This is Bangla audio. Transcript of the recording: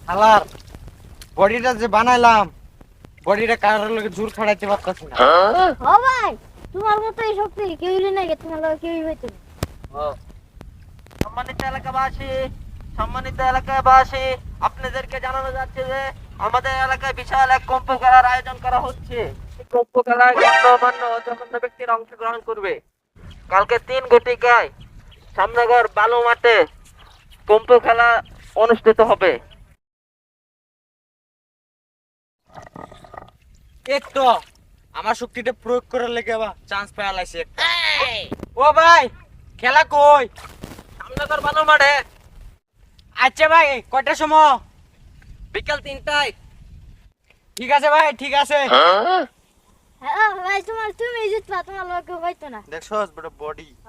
হালার বডিটা যে বানাইলাম, বডিটা কারোর লগে জোর খাড়াইতে পারতাছি না। ও ভাই, তোমার মতো এই শক্তি কেউই নাই, তোমার লগে কেউই হইতো না। সম্মানিত এলাকাবাসী, সম্মানিত এলাকাবাসী, আপনাদেরকে জানানো যাচ্ছে যে আমাদের এলাকায় বিশাল এক কম্প খেলার আয়োজন করা হচ্ছে। এই কম্প খেলায় গণ্যমান্য ও জঘন্য ব্যক্তিরা অংশগ্রহণ করবে। কালকে 3 ঘটিকায় সামনগর বালু মাঠে কম্প খেলা অনুষ্ঠিত হবে। এই তো আমার শক্তিটা প্রয়োগ করার লেগে বা চান্স পাওয়া লাইছে একটা। ও ভাই, খেলা কই? সামনগর বালু মাঠে আচ্ছা ভাই, কয়টার সময়? বিকাল 3টায়। ঠিক আছে ভাই, ঠিক আছে। হ্যাঁ ভাই, তুমি জিতবা, তোমার লগে কেউ হইতো না। দেখছস বড় বডি।